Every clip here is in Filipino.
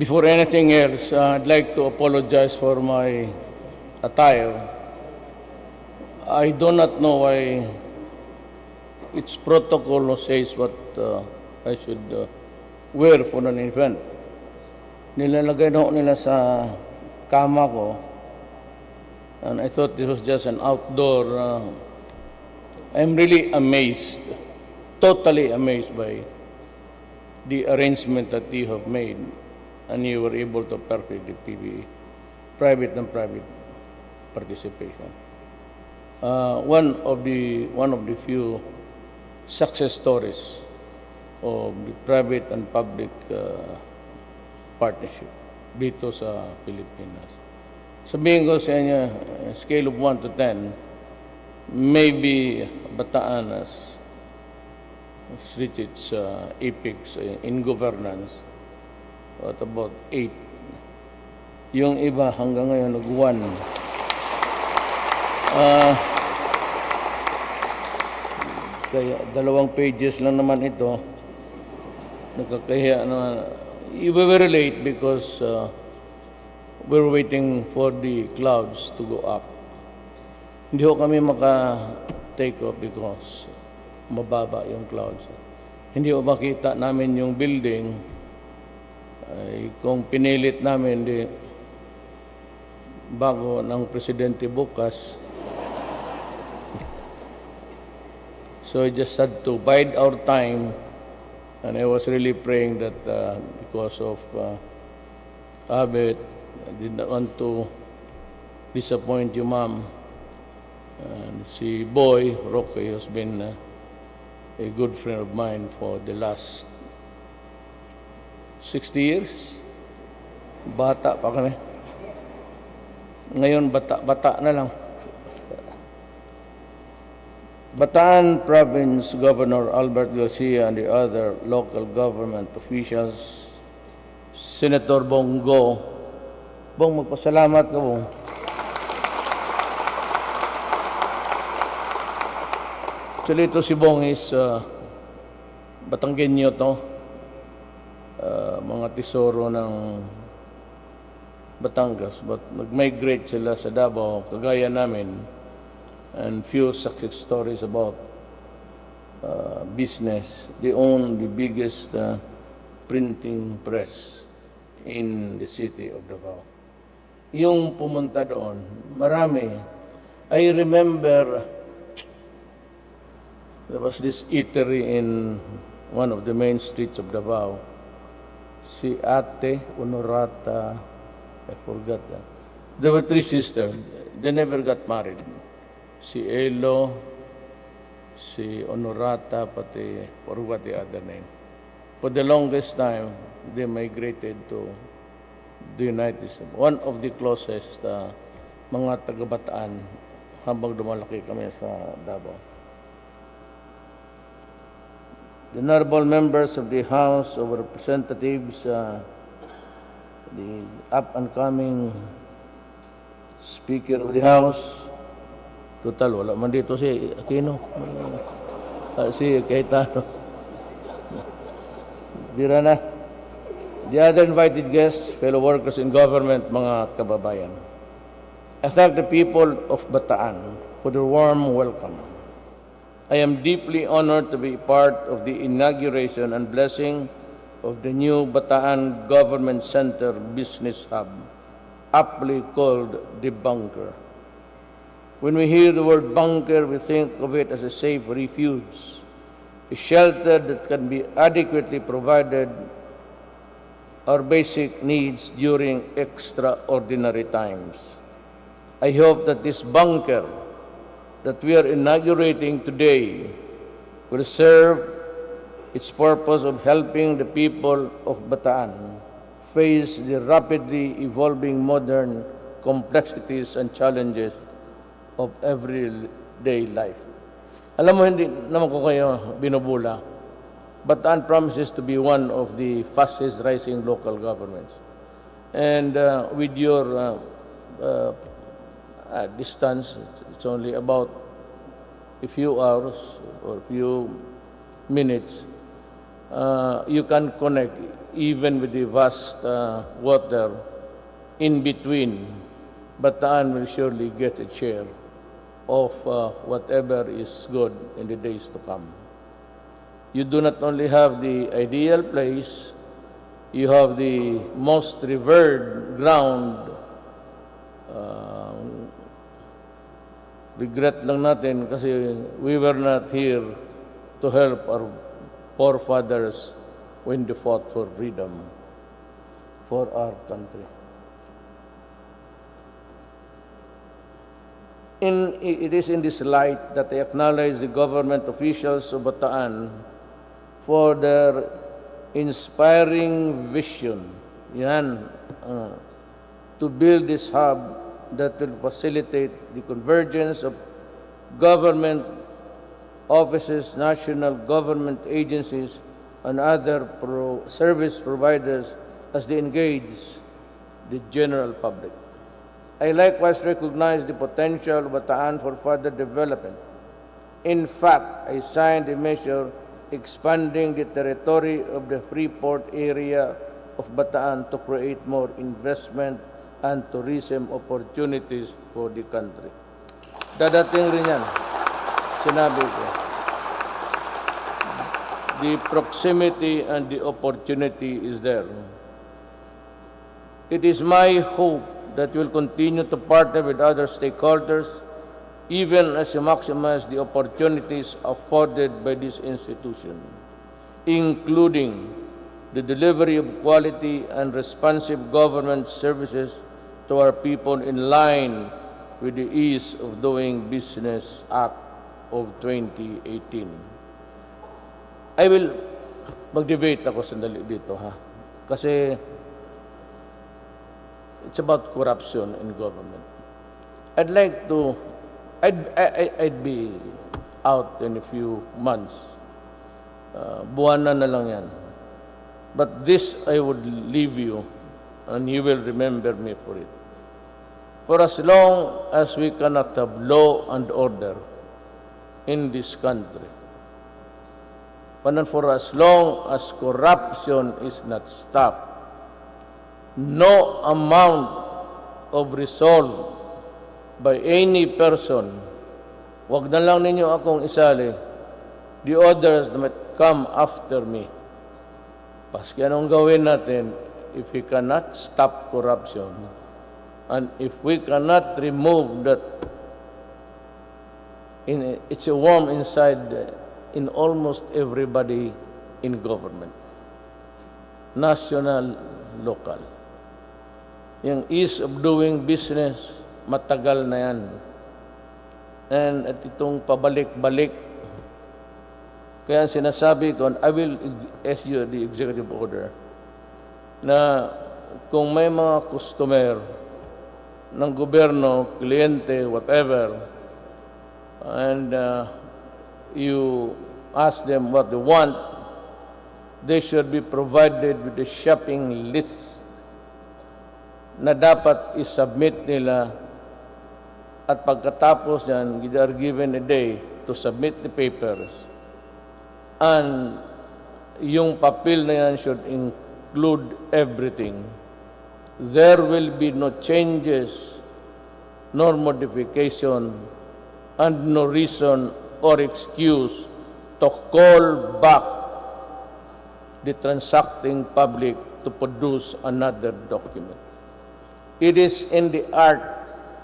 Before anything else, I'd like to apologize for my attire. I do not know why its protocol says what I should wear for an event. Nilalagay na nila sa kama ko, and I thought this was just an outdoor. I'm really amazed, totally amazed by the arrangement that you have made, and you were able to perfect the PBE, private and private participation. One of the few success stories of the private and public partnership dito sa Pilipinas. Sabihin ko sa inyo, scale of 1 to 10, maybe Bataan has reached its apex in governance at about 8. Yung iba hanggang ngayon nag-1. Kaya 2 pages lang naman ito. Nakakahiya naman. We were very late because we're waiting for the clouds to go up. Hindi ho kami maka-take off because mababa yung clouds. Hindi ho makita namin yung building. Kung pinilit namin, bago ng presidente bukas. So I just had to bide our time, and I was really praying that because of habit, I did not want to disappoint you, ma'am. And si Boy Roque has been a good friend of mine for the last 60 years. Bata pa kami. Ngayon, bata na lang. Bataan Province Governor Albert Garcia and the other local government officials, Senator Bongo. Bong, magpasalamat ka, Bong. Actually, ito si Bong is Batanggenyo to. Mga tesoro ng Batangas, but nag-migrate sila sa Davao, kagaya namin. And few success stories about business. They own the biggest printing press in the city of Davao. Yung pumunta doon, marami. I remember there was this eatery in one of the main streets of Davao. Si Ate Honorata, I forgot that. There were 3 sisters. They never got married. Si Elo, si Honorata, pati forgot the other name. For the longest time, they migrated to the United States. One of the closest mga taga-Bataan habang dumalaki kami sa Davao. The honorable members of the House of Representatives, the up-and-coming Speaker of the House, total, wala man dito si Aquino, si Cayetano. Bira na. The other invited guests, fellow workers in government, mga kababayan. I thank the people of Bataan for their warm welcome. I am deeply honored to be part of the inauguration and blessing of the new Bataan Government Center Business Hub, aptly called the Bunker. When we hear the word bunker, we think of it as a safe refuge, a shelter that can be adequately provided our basic needs during extraordinary times. I hope that this bunker that we are inaugurating today will serve its purpose of helping the people of Bataan face the rapidly evolving modern complexities and challenges of everyday life. Alam mo, hindi naman ko kayo binubula. Bataan promises to be one of the fastest rising local governments. And with your distance, it's only about a few hours or a few minutes you can connect even with the vast water in between. Bataan will surely get a share of whatever is good in the days to come. You do not only have the ideal place, you have the most revered ground. Regret lang natin kasi we were not here to help our forefathers when they fought for freedom for our country. It is in this light that I acknowledge the government officials of Bataan for their inspiring vision to build this hub that will facilitate the convergence of government offices, national government agencies, and other service providers as they engage the general public. I likewise recognize the potential of Bataan for further development. In fact, I signed a measure expanding the territory of the Freeport area of Bataan to create more investment and tourism opportunities for the country. Dadating rin yan. Sinabi ko. The proximity and the opportunity is there. It is my hope that we'll continue to partner with other stakeholders even as you maximize the opportunities afforded by this institution, including the delivery of quality and responsive government services to our people in line with the Ease of Doing Business Act of 2018. I will mag-debate ako sandali dito, ha? Kasi it's about corruption in government. I'd be out in a few months. Buwanan na lang yan. But this I would leave you, and you will remember me for it. For as long as we cannot have law and order in this country, and for as long as corruption is not stopped, no amount of resolve by any person, wag na lang ninyo akong isali, the others that might come after me. Paski anong gawin natin, if we cannot stop corruption, and if we cannot remove that, it's a worm inside in almost everybody in government, national, local. Yung ease of doing business, matagal na yan. And at itong pabalik-balik, kaya sinasabi ko, I will issue the executive order na kung may mga customer ng gobyerno, kliyente, whatever, and you ask them what they want, they should be provided with a shopping list na dapat isubmit nila, at pagkatapos yan, they are given a day to submit the papers, and yung papel na yan should include everything. There will be no changes nor modification and no reason or excuse to call back the transacting public to produce another document. It is in the art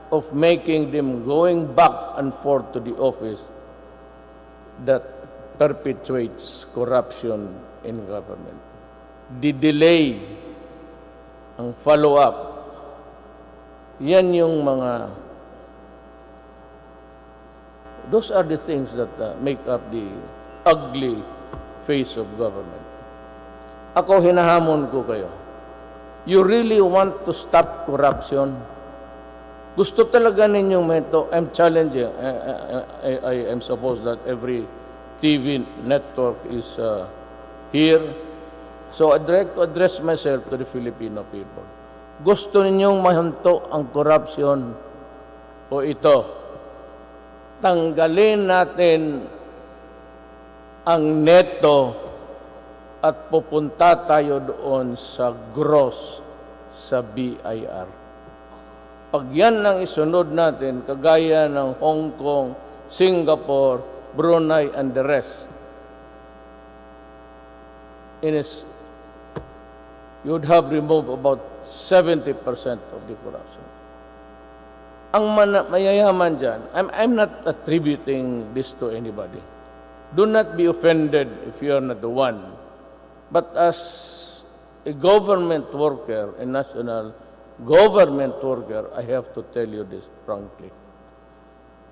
of making them going back and forth to the office that perpetuates corruption in government. The delay, ang follow-up, yan yung mga, those are the things that make up the ugly face of government. Ako, hinahamon ko kayo. You really want to stop corruption? Gusto talaga ninyong meto? I'm challenging. I am supposed that every TV network is here. So I'd like to address myself to the Filipino people. Gusto ninyong mahunto ang corruption o ito? Tanggalin natin ang neto at pupunta tayo doon sa gross sa BIR. Pag yan ang isunod natin, kagaya ng Hong Kong, Singapore, Brunei, and the rest, you would have removed about 70% of the corruption. Ang mayayaman dyan, I'm not attributing this to anybody. Do not be offended if you are not the one. But as a government worker, a national government worker, I have to tell you this frankly.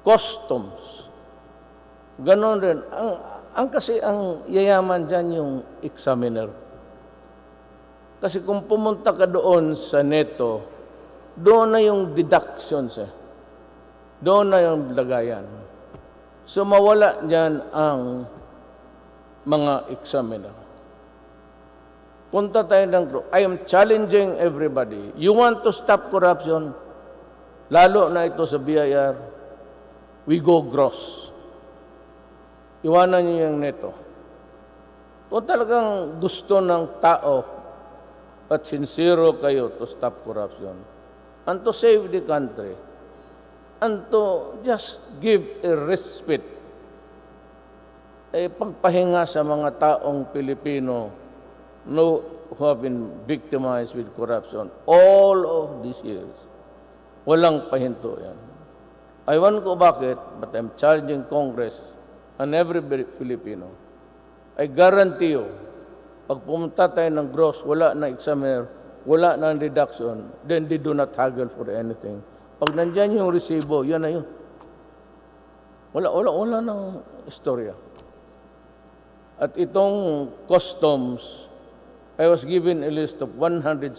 Customs. Ganon rin. Kasi ang yayaman dyan yung examiner. Kasi kung pumunta ka doon sa neto, doon na yung deductions Doon na yung lagayan. So mawala dyan ang mga examiner. Punta tayo ng group. I am challenging everybody. You want to stop corruption? Lalo na ito sa BIR. We go gross. Iwanan niyo yung neto. Kung talagang gusto ng tao at sincero kayo to stop corruption and to save the country and to just give a respite, pagpahinga sa mga taong Pilipino who have been victimized with corruption all of these years. Walang pahinto yan. Ewan ko bakit, but I'm charging Congress and every Filipino. I guarantee you, pag pumunta tayo ng gross, wala na examiner, wala na deduction, then they do not haggle for anything. Pag nandyan yung resibo, yan na yun. Wala ng istorya. At itong customs, I was given a list of 164.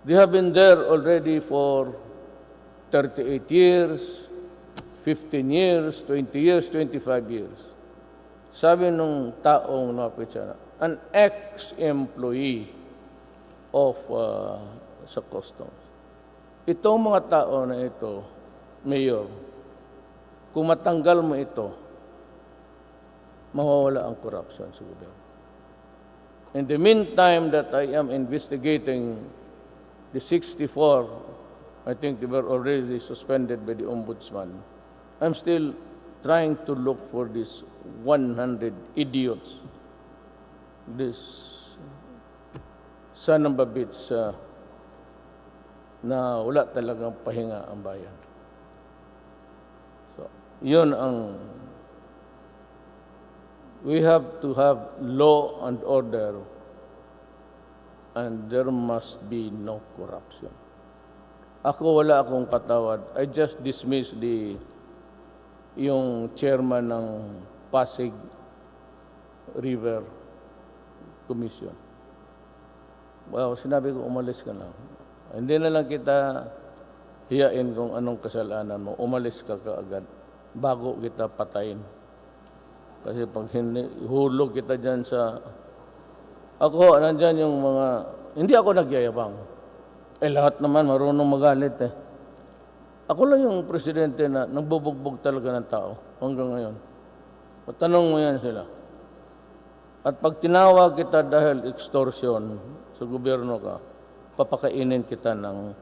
They have been there already for 38 years, 15 years, 20 years, 25 years. Sabi nung taong napit siya, an ex-employee of sa customs. Itong mga tao na ito, Mayor, kung matanggal mo ito, mawawala ang corruption sa gobyerno. In the meantime that I am investigating the 64, I think they were already suspended by the Ombudsman, I'm still trying to look for these 100 idiots, this son of a bitch na wala talagang pahinga ang bayan. So, yun ang we have to have law and order and there must be no corruption. Ako wala akong patawad. I just dismissed yung chairman ng Pasig River Commission. Well, sinabi ko, umalis ka na. Hindi na lang kita hiyain kung anong kasalanan mo. Umalis ka kaagad bago kita patayin. Kasi pag hulog kita dyan sa... Ako, nandyan yung mga... Hindi ako nagyayabang. Lahat naman marunong magalit Ako lang yung presidente na nagbubugbog talaga ng tao hanggang ngayon. Patanong mo yan sila. At pag tinawag kita dahil extortion sa gobyerno ka, papakainin kita ng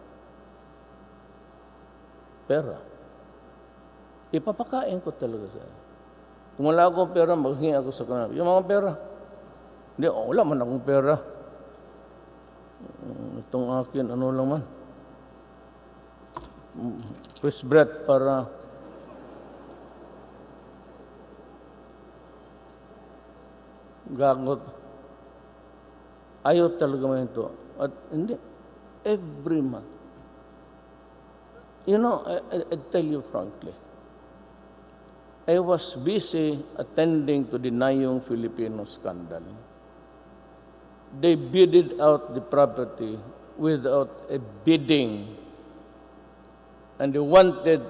pera. Ipapakain ko talaga sa'yo. Kung wala akong pera, maghingi ako sa kanila. Yung mga pera. Hindi, wala man akong pera. Itong akin, ano lang man. Fresh bread para gagot. Ayaw talaga mo ito. At hindi, every month. You know, I tell you frankly, I was busy attending to the Nayong Filipino scandal. They bidded out the property without a bidding. And they wanted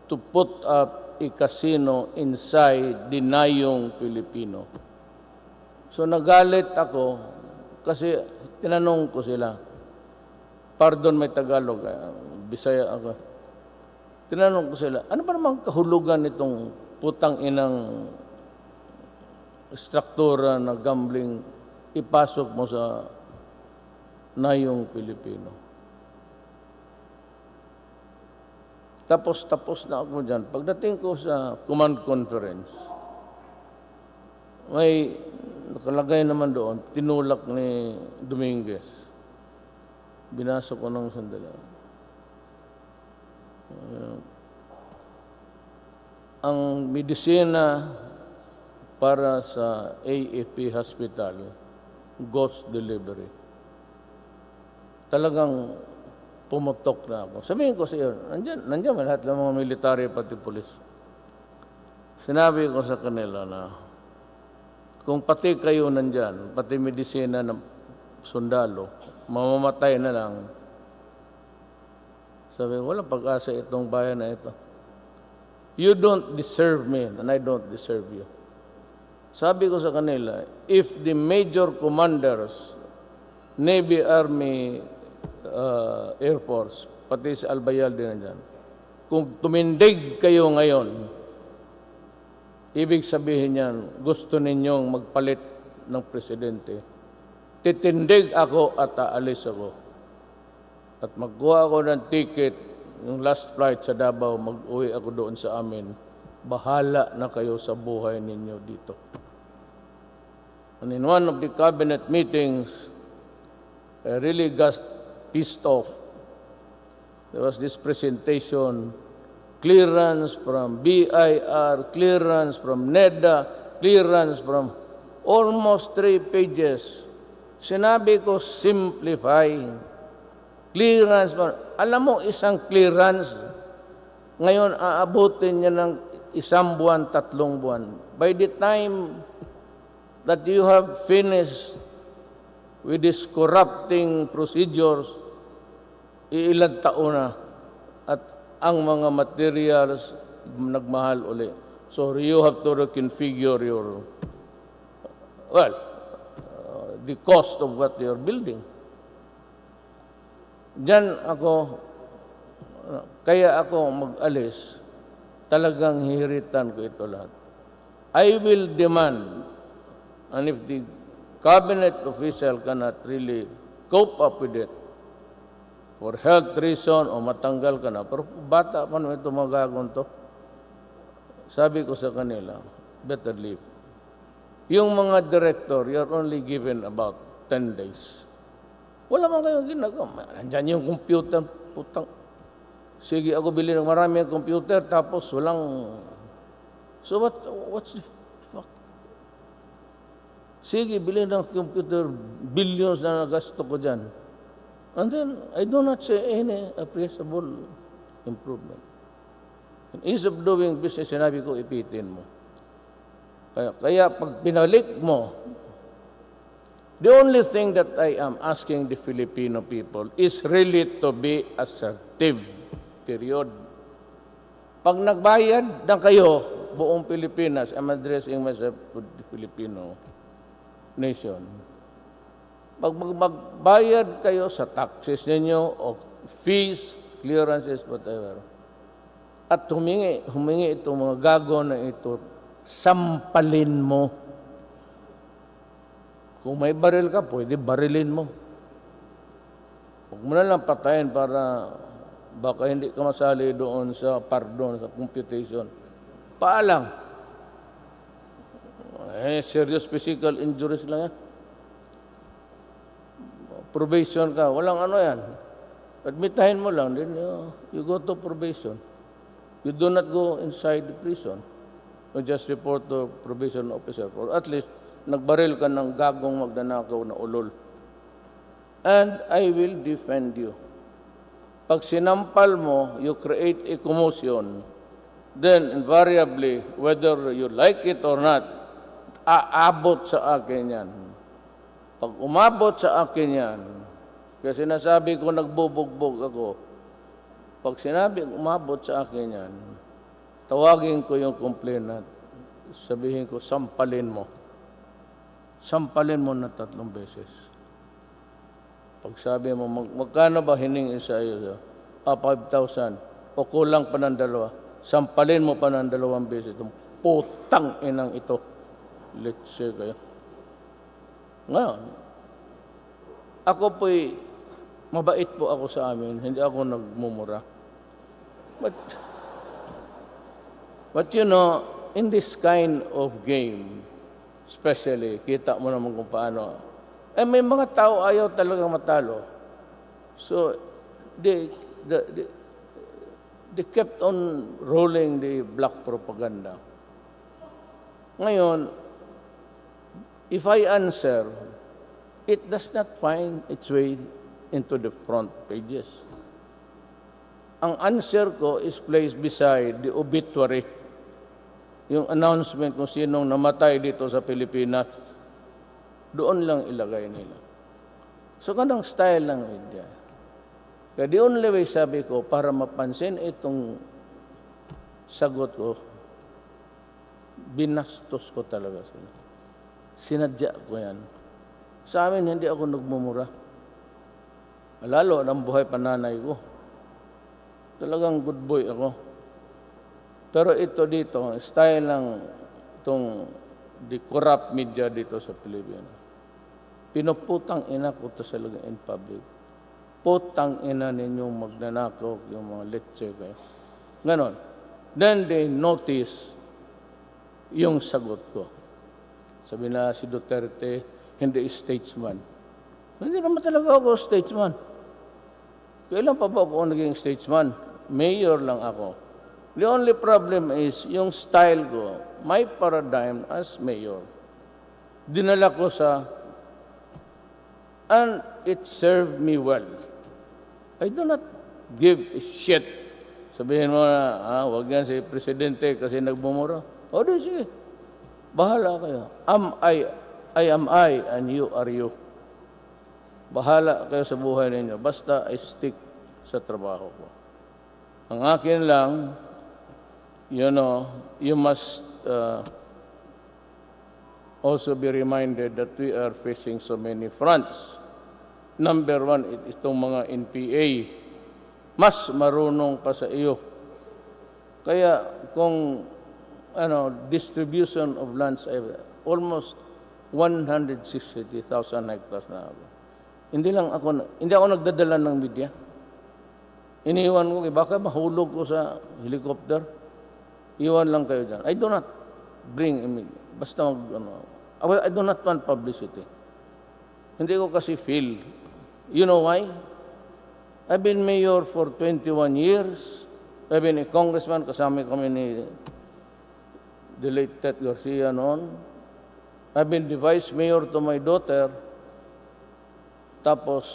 to put up a casino inside the Nayong Filipino. So nagalit ako kasi tinanong ko sila. Pardon, may Tagalog, Bisaya ako. Tinanong ko sila, ano ba namang kahulugan nitong putang inang struktura na gambling ipasok mo sa nayong Pilipino. Tapos na ako dyan. Pagdating ko sa command conference, may nakalagay naman doon, tinulak ni Dominguez. Binasa ko ng sandali. Ang medisina para sa AFP Hospital, ghost delivery. Talagang pumutok na ako. Sabihin ko sa iyo, nandiyan lahat ng mga military pati pulis. Sinabi ko sa kanila na kung pati kayo nandyan, pati medisina ng sundalo, mamamatay na lang. Sabi ko, walang pag-asa itong bayan na ito. You don't deserve me and I don't deserve you. Sabi ko sa kanila, if the major commanders, Navy, Army, Air Force, pati sa Albayal din nandyan, kung tumindig kayo ngayon, ibig sabihin yan, gusto ninyong magpalit ng presidente. Titindig ako at aalis ako. At magkuha ako ng ticket, yung last flight sa Davao, mag-uwi ako doon sa amin. Bahala na kayo sa buhay ninyo dito. And in one of the cabinet meetings, I really got pissed off. There was this presentation, clearance from BIR, clearance from NEDA, clearance from almost 3 pages. Sinabi ko, simplify. Clearance. Alam mo, isang clearance, ngayon aabutin niya ng 1 buwan, 3 buwan. By the time that you have finished with these corrupting procedures, iilang taon na at ang mga materials nagmahal uli. So you have to reconfigure your, the cost of what you're building. Diyan ako, kaya ako mag-alis, talagang hihiritan ko ito lahat. I will demand, and if the cabinet official cannot really cope up with it, for health reason o matanggal ka na, pero bata pa naman ito magagawin to. Sabi ko sa kanila, better leave. Yung mga director, you're only given about 10 days. Wala man kayong ginagawa. Nandyan yung computer, putang. Sige, ako bili ng marami ng computer, tapos walang... So what's the fuck? Sige, bili ng computer, billions na nagasto ko dyan. And then, I do not see any appreciable improvement. In ease of doing business, sinabi ko, ipitin mo. Kaya pag pinalik mo, the only thing that I am asking the Filipino people is really to be assertive. Period. Pag nagbayad na kayo, buong Pilipinas, I'm addressing myself to the Filipino nation. Pag magbayad kayo sa taxes ninyo o fees, clearances, whatever, at humingi itong mga gago na ito, sampalin mo. Kung may baril ka, pwede barilin mo. Huwag mo na lang patayin para baka hindi ka masali doon sa pardon, sa computation. Paalang. Serious physical injuries lang yan. Probation ka, walang ano yan. Admitahin mo lang, then you go to probation. You do not go inside the prison. You just report to probation officer. Or at least, nagbaril ka ng gagong magnanakaw na ulol. And I will defend you. Pag sinampal mo, you create a commotion, then invariably, whether you like it or not, aabot sa akin yan. Pag umabot sa akin yan, kasi sinasabi ko nagbubugbog ako, pag sinabi umabot sa akin yan, tawagin ko yung complainant, sabihin ko, sampalin mo. Sampalin mo na 3 beses. Pag sabi mo, magkano ba hiningi sa iyo? 5,000. O kulang pa ng 2. Sampalin mo pa ng 2 beses. Itong putang inang ito. let's say kayo. Ngayon, ako po'y mabait po ako sa amin, hindi ako nagmumura. But you know, in this kind of game, especially, kita mo naman kung paano, may mga tao ayaw talagang matalo. So, they kept on rolling the black propaganda. Ngayon, if I answer, it does not find its way into the front pages. Ang answer ko is placed beside the obituary, yung announcement kung sinong namatay dito sa Pilipinas, doon lang ilagay nila. So, ganang style ng media. Kaya the only way, sabi ko, para mapansin itong sagot ko, binastos ko talaga sila. Sinadya ko yan. Sa amin, hindi ako nagmumura. Lalo ng buhay pananay ko. Talagang good boy ako. Pero ito dito, style ng itong the corrupt media dito sa Pilipinas. Pinuputang ina ko ito sa in public. Putang ina ninyong magnanakaw yung mga lecture kayo. Ganon. Then they notice yung sagot ko. Sabi na si Duterte, hindi statesman. Hindi naman talaga ako statesman. Kailan pa ba ako naging statesman? Mayor lang ako. The only problem is yung style ko, my paradigm as mayor. Dinala ko and it served me well. I do not give a shit. Sabihin mo na, wag yan si Presidente kasi nagmumura. O di sige, bahala kayo. I am I and you are you. Bahala kayo sa buhay ninyo. Basta I stick sa trabaho ko. Ang akin lang, you know, you must also be reminded that we are facing so many fronts. Number one, itong mga NPA. Mas marunong pa sa iyo. Kaya kung distribution of lands, almost 160,000 hectares na ako. Hindi ako nagdadala ng media. Iniwan ko, baka mahulog ko sa helicopter. Iwan lang kayo dyan. I do not bring media. Basta I do not want publicity. Hindi ko kasi feel. You know why? I've been mayor for 21 years. I've been a congressman, kasama kami ni the late Ted Garcia noon. I've been the vice mayor to my daughter. Tapos,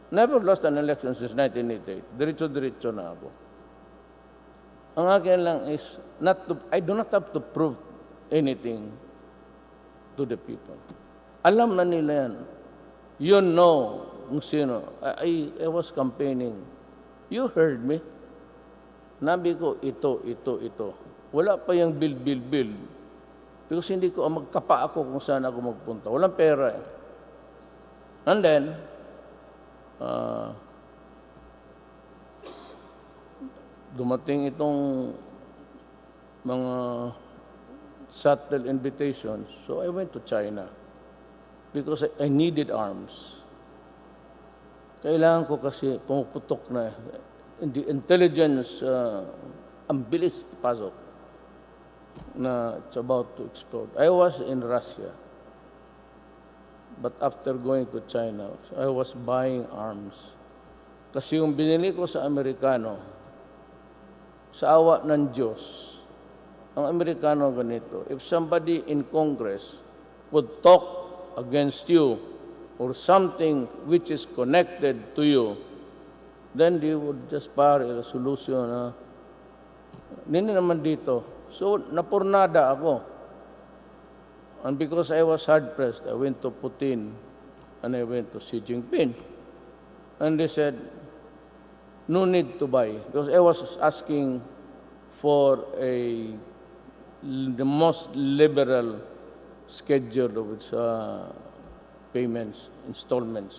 never lost an election since 1988. Diretso-diretso na ako. Ang akin lang is, I do not have to prove anything to the people. Alam na nila yan. You know kung sino. I was campaigning. You heard me. Nabi ko, ito. Wala pa yung bill. Because hindi ko magkapa ako kung saan ako magpunta. Walang pera eh. And then, dumating itong mga subtle invitations. So I went to China because I needed arms. Kailangan ko kasi pumuputok na. The intelligence, ang bilis pasok na it's about to explode. I was in Russia. But after going to China, I was buying arms. Kasi yung binili ko sa Amerikano, sa awa ng Diyos, ang Amerikano ganito, if somebody in Congress would talk against you or something which is connected to you, then they would just pass a resolution na nini naman dito. So, napurnada ako. And because I was hard-pressed, I went to Putin and I went to Xi Jinping. And they said, no need to buy. Because I was asking for the most liberal schedule of its payments, installments.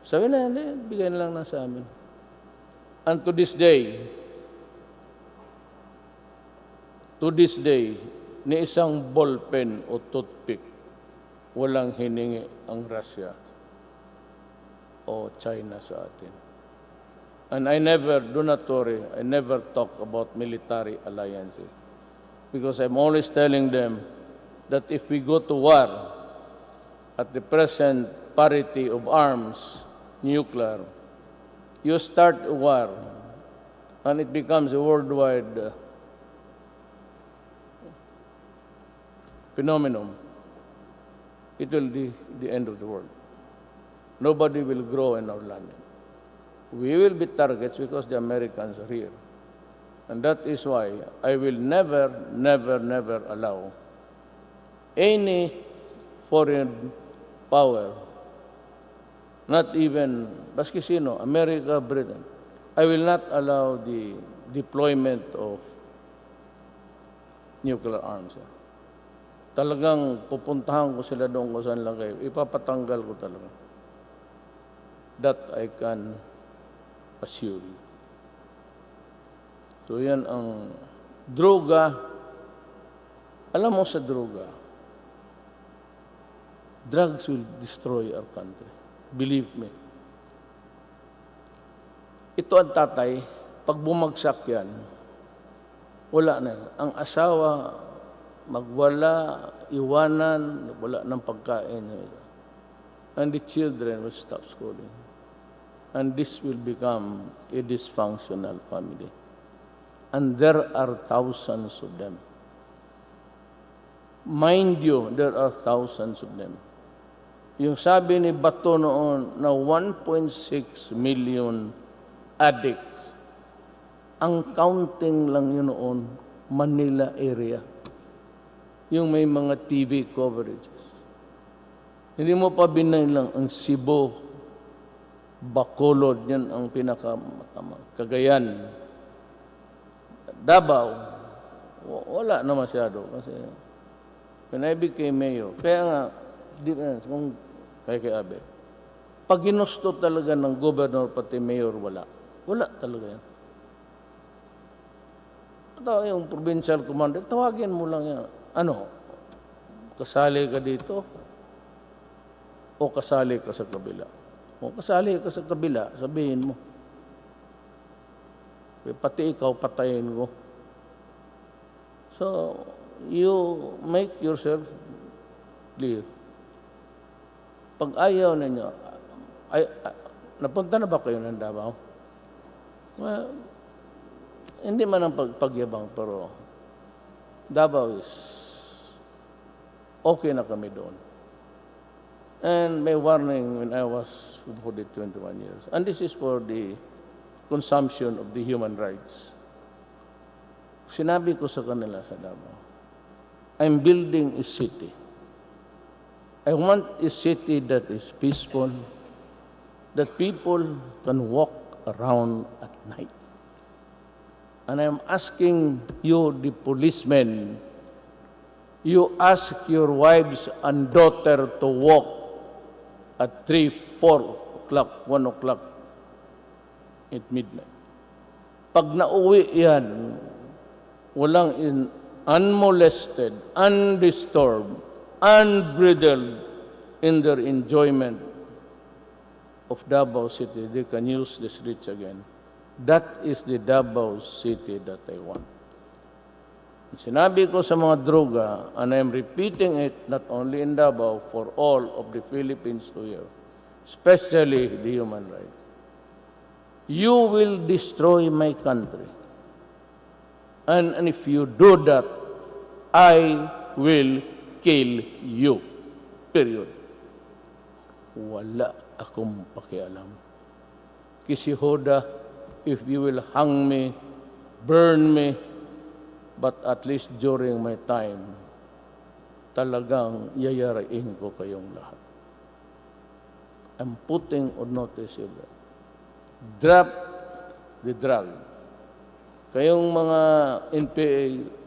Sabi na, bigyan lang na sa amin. And to this day, ni isang ballpen o toothpick, walang hiningi ang Russia o China sa atin. And do not worry, I never talk about military alliances. Because I'm always telling them that if we go to war at the present parity of arms, nuclear, you start a war and it becomes a worldwide phenomenon, it will be the end of the world. Nobody will grow in our land. We will be targets because the Americans are here. And that is why I will never, never, never allow any foreign power, not even, baski sino, America, Britain, I will not allow the deployment of nuclear arms. Talagang pupuntahan ko sila doon kung saan lang kayo. Ipapatanggal ko talaga. That I can assure you. So yan ang droga. Alam mo sa droga, drugs will destroy our country. Believe me. Ito ang tatay, pag bumagsak yan, wala na. Ang asawa, magwala, iwanan, wala ng pagkain. And the children will stop schooling. And this will become a dysfunctional family. And there are thousands of them. Mind you, there are thousands of them. Yung sabi ni Bato noon na 1.6 million addicts, ang counting lang yun noon, Manila area. Yung may mga TV coverages. Hindi mo pa binaylang ang Cebu, Bacolod, yan ang pinakamatama. Cagayan, Davao, wala na masyado. Kasi when I became mayor, kaya nga, kung kay Abe, pag ginusto talaga ng governor pati mayor, wala. Wala talaga yan. Ito yung provincial commander, tawagin mo lang yan. Ano? Kasali ka dito? O kasali ka sa kabila? O kasali ka sa kabila, sabihin mo. Pati ikaw, patayin ko. So, you make yourself clear. Pag ayaw ninyo, napunta na ba kayo ng Davao? Well, hindi man ang pagyabang, pero Davao is okay na kami doon. And may warning when I was for the 21 years. And this is for the consumption of the human rights. Sinabi ko sa kanila sa Davao, I'm building a city. I want a city that is peaceful, that people can walk around at night. And I'm asking you, the policemen, you ask your wives and daughter to walk at 3, 4 o'clock, 1 o'clock at midnight. Pag nauwi yan, walang unmolested, undisturbed, unbridled in their enjoyment of Davao City, they can use the streets again. That is the Davao City that I want. Sinabi ko sa mga droga, and I'm repeating it not only in Davao, for all of the Philippines to hear, especially the human rights. You will destroy my country. And if you do that, I will kill you. Period. Wala akong pakialam. Kisihoda, if you will hang me, burn me, but at least during my time, talagang yayarain ko kayong lahat. I'm putting on notice you that. Drop the drug. Kayong mga NPA,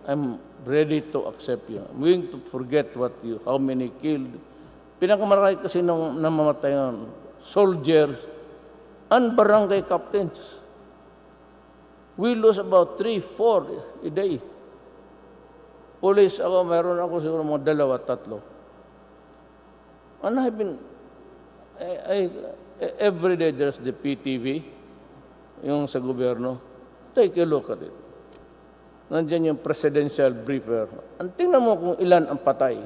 I'm ready to accept you. I'm willing to forget how many killed. Pinakamarami kasi nang namamatayan, soldiers and barangay captains. We lose about 3, 4 a day. Police ako, mayroon ako siguro mga 2, 3. And I've been, every day there's the PTV, yung sa gobyerno. Take a look at it. Nandiyan yung presidential briefer. Ang tingnan mo kung ilan ang patay.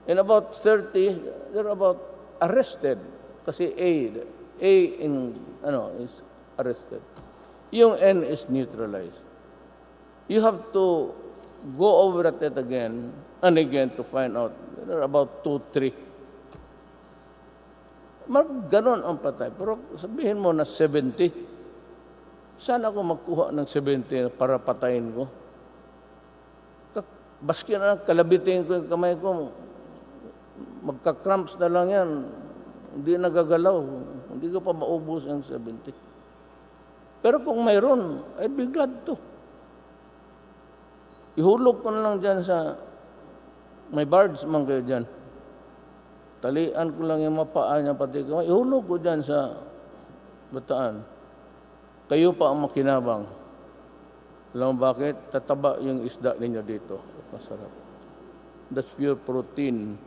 In about 30, they're about arrested. Kasi A is arrested. Yung N is neutralized. You have to go over at it again and again to find out. There are about 2, 3. Ganon ang patay. Pero sabihin mo na 70. Saan ako magkuha ng 70 para patayin ko? Baski na kalabitin ko yung kamay ko, magka-cramps na lang yan. Hindi nagagalaw. Hindi ko pa maubos yung 70. Pero kung mayroon, I'd be glad to. Ihulog ko na lang dyan sa, may bards man kayo dyan. Talian ko lang yung mapaa niya pati kamay. Ihulog ko dyan sa Bataan. Kayo pa ang makinabang. Alam mo bakit? Tataba yung isda ninyo dito. Masarap. That's pure protein.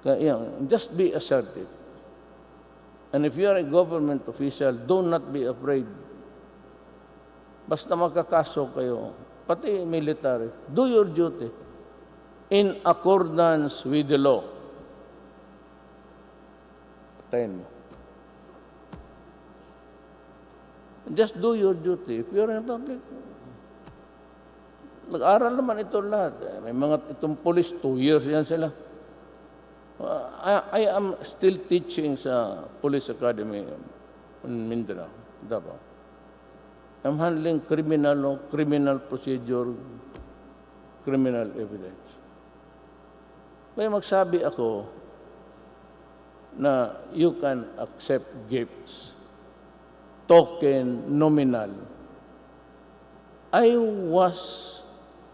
Kaya just be assertive. And if you are a government official, do not be afraid. Basta magkakaso kayo, pati military, do your duty in accordance with the law. Patayin mo. Just do your duty. If you're in public, nag-aral naman ito lahat. May mga itong police, 2 years yan sila. I am still teaching sa Police Academy in Mindanao, Davao. I'm handling criminal law, criminal procedure, criminal evidence. May magsabi ako na you can accept gifts, token, nominal. I was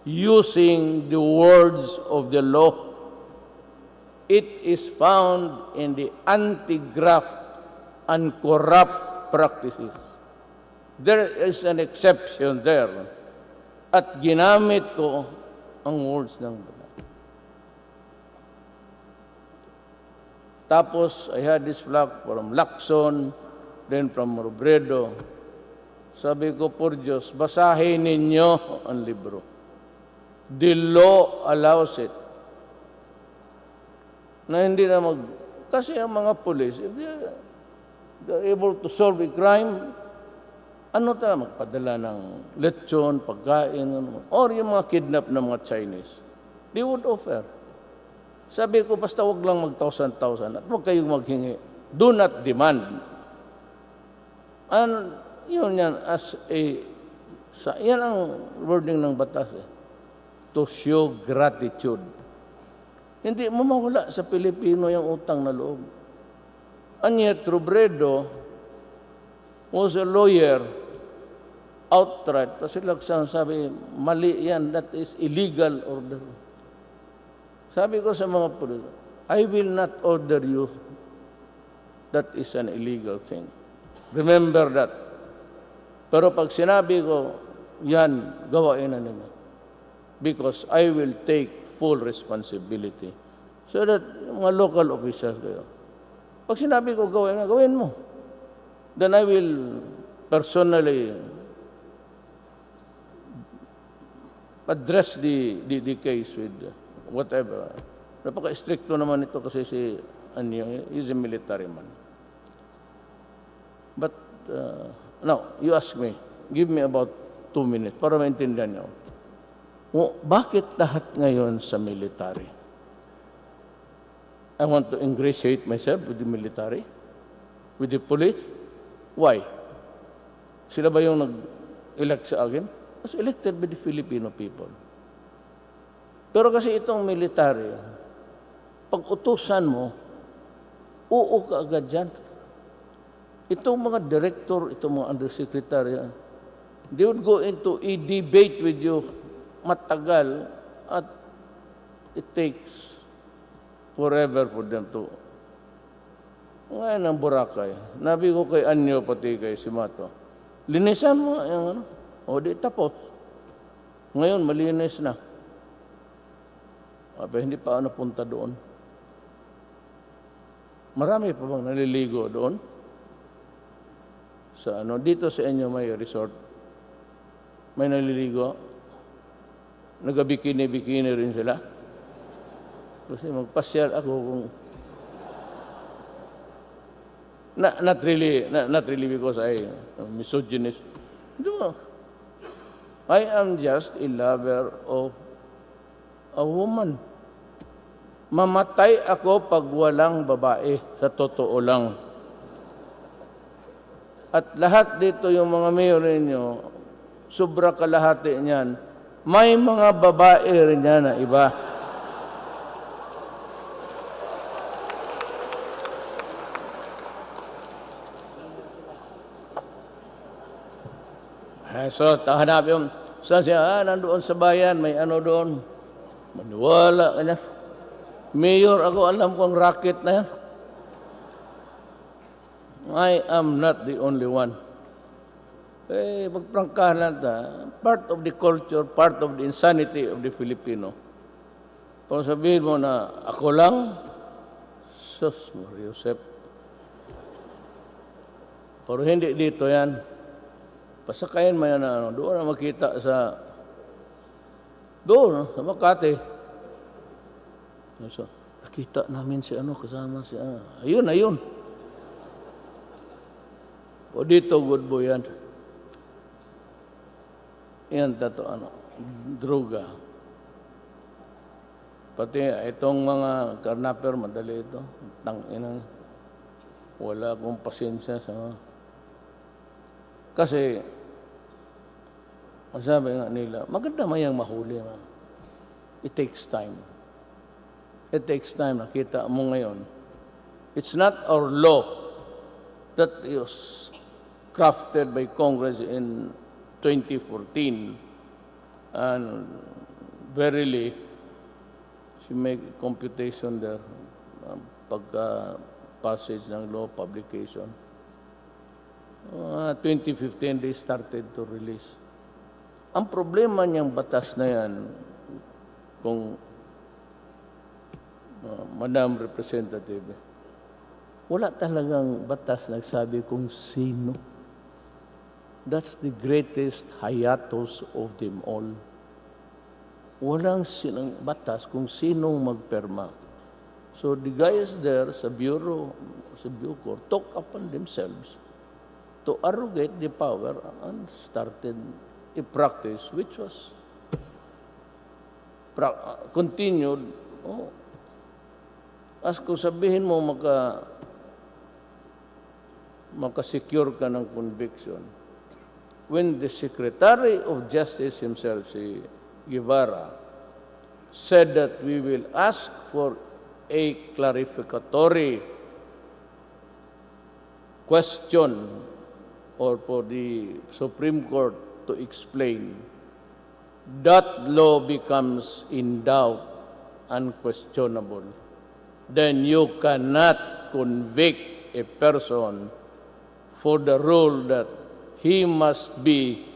using the words of the law. It is found in the anti-graft and corrupt practices. There is an exception there. At ginamit ko ang words ng batas. Tapos, I had this flag from Lacson, then from Robredo. Sabi ko, por Diyos, basahin ninyo ang libro. The law allows it. Na hindi na kasi ang mga police, if they're able to solve a crime, ano talaga, magpadala ng lechon, pagkain, or yung mga kidnap ng mga Chinese, they would offer. Sabi ko, basta wag lang mag-1,000 at wag kayong maghingi. Do not demand. And yun yan, yan ang wording ng batas. To show gratitude. Hindi mo mawala sa Pilipino yung utang na loob. And yet, Robredo was a lawyer outright. Kasi Laksang sabi, mali yan, that is illegal order. Sabi ko sa mga pulis, I will not order you. That is an illegal thing. Remember that. Pero pag sinabi ko, yan, gawain na nila. Because I will take full responsibility. So that mga local officials kayo. Pag sinabi ko, gawin mo. Then I will personally address the case with whatever. Napaka-stricto naman ito kasi si Anyo, he's a military man. But now, you ask me, give me about 2 minutes para maintindihan niyo. Bakit lahat ngayon sa military? I want to ingratiate myself with the military, with the police. Why? Sila ba yung nag-elect sa akin? I was elected by the Filipino people. Pero kasi itong military, pag utusan mo, ka agad dyan. Itong mga director, itong mga undersecretary, they would go into a debate with you matagal at it takes forever for them to. Ngayon ang Boracay. Nabi ko kay Anyo pati kay Simato, linisan mo yung O di tapos. Ngayon, malinis na. Pero hindi pa napunta doon. Marami pa bang naliligo doon? Sa dito sa inyo may resort. May naliligo. Nagabikini-bikini rin sila. Kasi magpasyal ako kung not really because I am misogynist. No. I am just a lover of a woman. Mamatay ako pag walang babae, sa totoo lang. At lahat dito yung mga mayor ninyo, sobra kalahati niyan, may mga babae rin yan na iba. So, hanapin yung, saan siya, nandoon sa bayan, may ano doon. Maniwala ka niya. Mayor, ako alam ko ang racket na yan. I am not the only one. Magprangkahan lang ta. Part of the culture, part of the insanity of the Filipino. Kung sabihin mo na ako lang, sus, Mariusep. Pero hindi dito yan. Pasakayan mo yan na doon na makita sa doon, sa Makati. So, nakita namin si kasama si Ayun. O dito, good boy yan. Yan, droga. Pati itong mga karnaper, madali ito. Tanginang, wala akong pasensya sa kasi, masabi nga nila, maganda mayang mahuli. It takes time. It takes time. Nakita mo ngayon. It's not our law that is crafted by Congress in 2014. And verily, she make computation there, pagka-passage ng law publication. 2015, they started to release. Ang problema niyang batas na yan, kung Madam Representative, wala talagang batas nagsabi kung sino. That's the greatest hiatus of them all. Walang batas kung sinong magperma. So the guys there sa Bureau talk upon themselves to arrogate the power and started a practice which was continued. As kung sabihin mo makasecure ka ng conviction, when the Secretary of Justice himself, si Guevara, said that we will ask for a clarificatory question or for the Supreme Court to explain, that law becomes in doubt, unquestionable. Then you cannot convict a person for the rule that he must be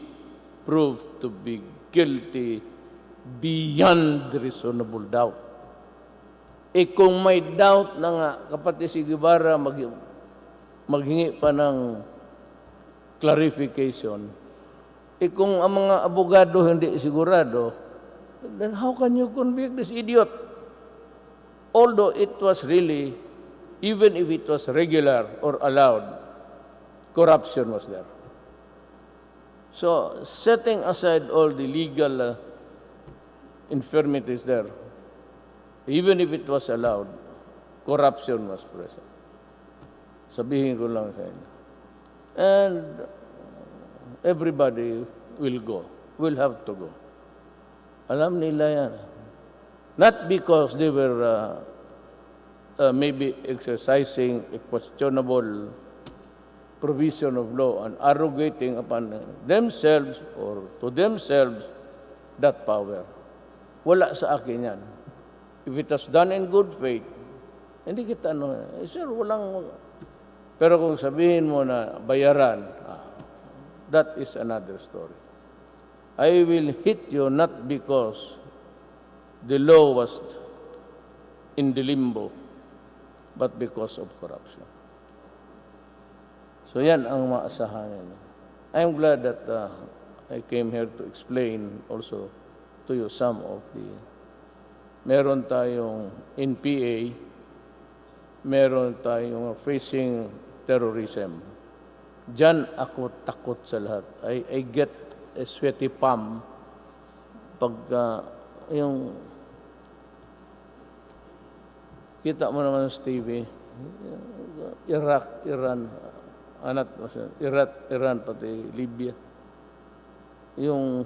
proved to be guilty beyond reasonable doubt. Kung may doubt na nga, kapatid si Guevara maghingi pa ng clarification, kung ang mga abogado hindi sigurado, then how can you convict this idiot? Although it was really, even if it was regular or allowed, corruption was there. So, setting aside all the legal infirmities there, even if it was allowed, corruption was present. Sabihin ko lang sa inyo. And everybody will have to go. Alam nila yan. Not because they were maybe exercising a questionable provision of law and arrogating upon themselves or to themselves that power. Wala sa akin yan. If it was done in good faith, hindi kita sir, walang. Pero kung sabihin mo na bayaran, that is another story. I will hit you not because the law was in the limbo, but because of corruption. So yan ang maasahan nila. I'm glad that I came here to explain also to you some of the, meron tayong NPA, meron tayong facing terrorism. Diyan ako takot sa lahat. I get a sweaty palm pag yung kita mo naman sa TV, Iraq, Iran, Iran, pati Libya, yung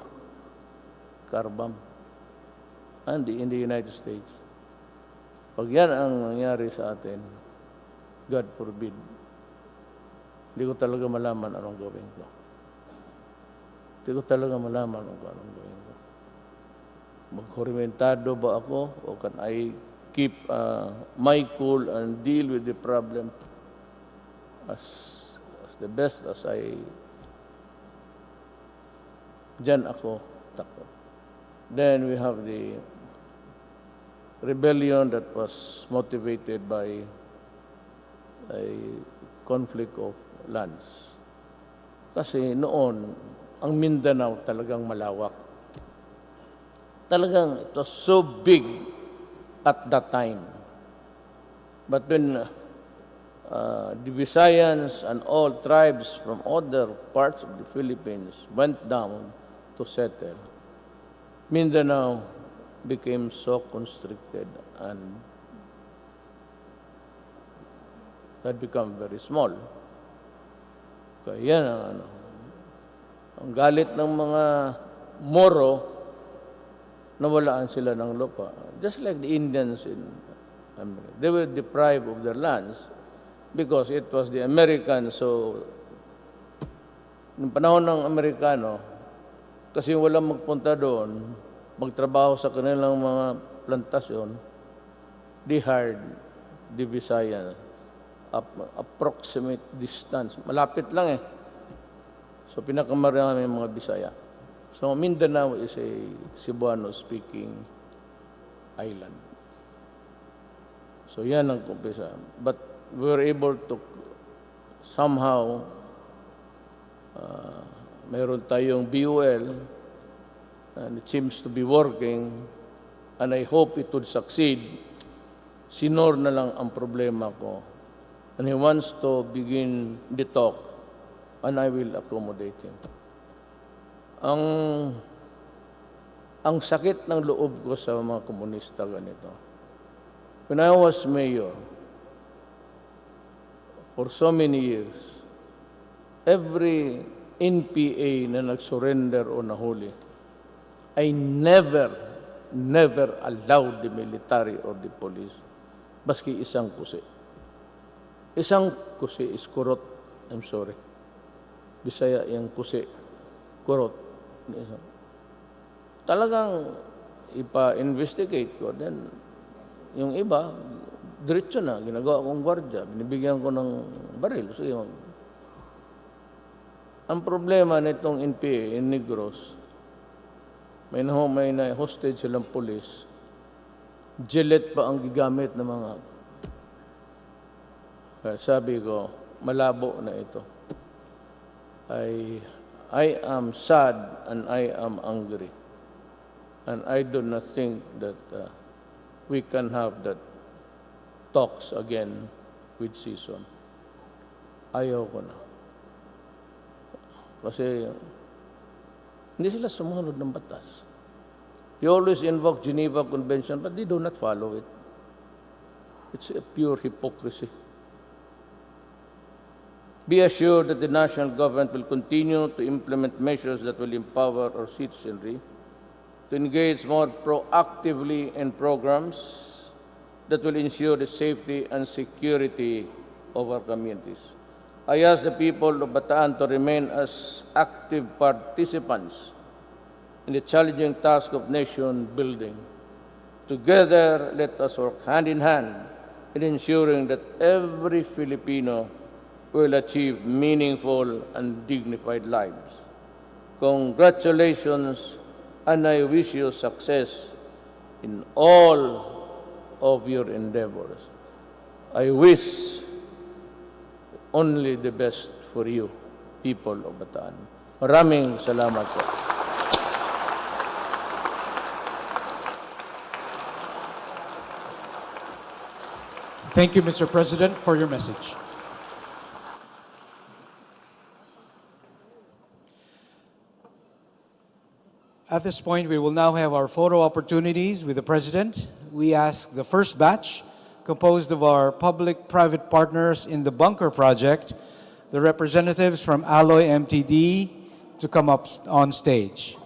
carbam, in the United States. Pag yan ang nangyari sa atin, God forbid, hindi ko talaga malaman anong gawin ko. Hindi ko talaga malaman anong gawin ko. Magkorimentado ba ako o can I keep my cool and deal with the problem as the best as I... Diyan ako takot. Then we have the rebellion that was motivated by a conflict of lands. Kasi noon, ang Mindanao talagang malawak. Talagang it was so big at that time. But when the Visayans and all tribes from other parts of the Philippines went down to settle, Mindanao became so constricted and had become very small. Kaya yan ang galit ng mga Moro, nawalaan sila ng lupa. Just like the Indians in America. They were deprived of their lands because it was the Americans. So, noong panahon ng Amerikano, kasi walang magpunta doon, magtrabaho sa kanilang mga plantasyon, they hired the Visayas approximate distance. Malapit lang eh. So, pinakamarami yung mga Bisaya. So, Mindanao is a Cebuano-speaking island. So, yan ang kumpisa. But we were able to somehow, meron tayong BUL, and it seems to be working, and I hope it would succeed. Sinor na lang ang problema ko. And he wants to begin the talk, and I will accommodate him. Ang sakit ng loob ko sa mga komunista ganito. When I was mayor, for so many years, every NPA na nag-surrender o nahuli, I never allowed the military or the police, baski isang kusi. Isang kusi is kurot. I'm sorry. Bisaya yung kusi. Kurot. Talagang ipa-investigate ko. Then, yung iba, diretso na. Ginagawa kong gwardya. Binibigyan ko ng baril. Sige, ang problema nitong NPA in Negros, may na hostage silang police. Gillette pa ang gigamit ng mga... Kaya sabi ko, malabo na ito. I am sad and I am angry. And I do not think that we can have that talks again with season. Ayaw ko na. Kasi hindi sila sumunod ng batas. They always invoke Geneva Convention, but they do not follow it. It's a pure hypocrisy. Be assured that the national government will continue to implement measures that will empower our citizenry to engage more proactively in programs that will ensure the safety and security of our communities. I ask the people of Bataan to remain as active participants in the challenging task of nation building. Together, let us work hand in hand in ensuring that every Filipino will achieve meaningful and dignified lives. congratulations, and I wish you success in all of your endeavors. I wish only the best for you, people of Bataan. Maraming salamat po. Thank you, Mr. President, for your message. At this point, we will now have our photo opportunities with the President. We ask the first batch, composed of our public-private partners in the Bunker Project, the representatives from Alloy MTD, to come up on stage.